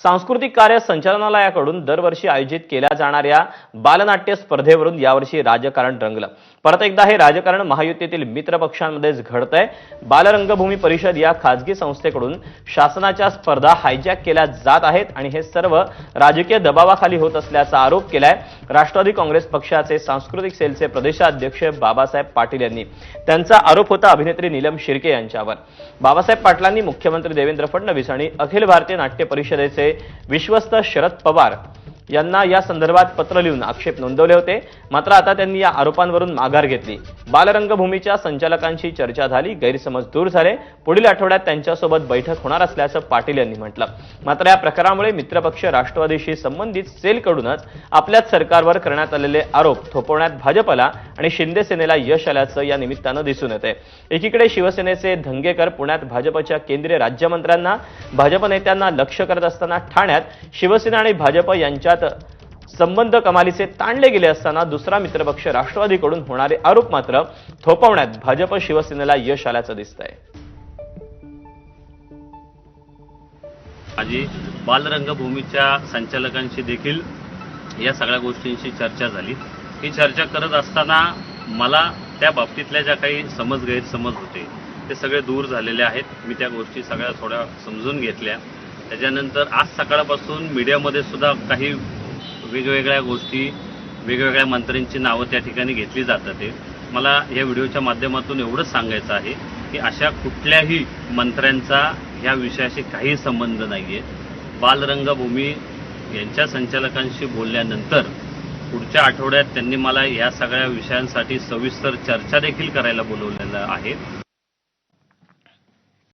सांस्कृतिक कार्य संचालनालयाकडून दरवर्षी आयोजित केल्या जाणाऱ्या बालनाट्य स्पर्धेवरून यावर्षी राजकारण रंगलं। परत एकदा हे राजकारण महायुतीतील मित्र पक्षांमध्येच घडतंय। बालरंगभूमी परिषद या खासगी संस्थेकडून शासनाच्या स्पर्धा हायजॅक केल्या जात आहेत आणि हे सर्व राजकीय दबावाखाली होत असल्याचा आरोप केलाय राष्ट्रवादी काँग्रेस पक्षाचे सांस्कृतिक सेलचे प्रदेशाध्यक्ष बाबासाहेब पाटील यांनी। त्यांचा आरोप होता अभिनेत्री नीलम शिर्के यांच्यावर। बाबासाहेब पाटलांनी मुख्यमंत्री देवेंद्र फडणवीस आणि अखिल भारतीय नाट्य परिषदेचे विश्वस्त शरद पवार यांना या संदर्भात पत्र लिहून आक्षेप नोंदवले होते। मात्र आता त्यांनी या आरोपांवरून माघार घेतली। बालरंगभूमीच्या संचालकांशी चर्चा झाली, गैरसमज दूर झाले। पुढील आठवड्यात त्यांच्यासोबत बैठक होणार असल्याचं पाटील यांनी म्हटलं। मात्र या प्रकारामुळे मित्रपक्ष राष्ट्रवादीशी संबंधित सेलकडूनच आपल्याच सरकारवर करण्यात आलेले आरोप थोपवण्यात भाजपला आणि शिंदे सेनेला यश आल्याचं या निमित्तानं दिसून येते। एकीकडे शिवसेनेचे धंगेकर पुण्यात भाजपच्या केंद्रीय राज्यमंत्र्यांना भाजप नेत्यांना लक्ष्य करत असताना ठाण्यात शिवसेना आणि भाजप यांच्यात संबंध कमालीचे ताणले गेले असताना दुसरा मित्रपक्ष राष्ट्रवादीकडून होणारे आरोप मात्र थोपवण्यात भाजप शिवसेनेला यश आल्याचं दिसतंय। माझी बालरंगभूमीच्या संचालकांशी देखील या सगळ्या गोष्टींची चर्चा झाली। ही चर्चा करत असताना मला त्या बाबतीतल्या ज्या काही गैरसमज होते ते सगळे दूर झालेले आहेत। मी त्या गोष्टी सगळ्या थोड्या समजून घेतल्या। त्याच्यानंतर आज सकाळपासून मीडियामध्ये सुद्धा काही वेगवेगळ्या गोष्टी, वेगवेगळ्या मंत्र्यांची नावं त्या ठिकाणी घेतली जातात। मला या व्हिडिओच्या माध्यमातून एवढंच सांगायचं आहे की अशा कुठल्याही मंत्र्यांचा ह्या विषयाशी काही संबंध नाहीये। बालरंगभूमी यांच्या संचालकांशी बोलल्यानंतर पुढच्या आठवड्यात त्यांनी मला या सगळ्या विषयांसाठी सविस्तर चर्चा देखील करायला बोलवलेलं आहे।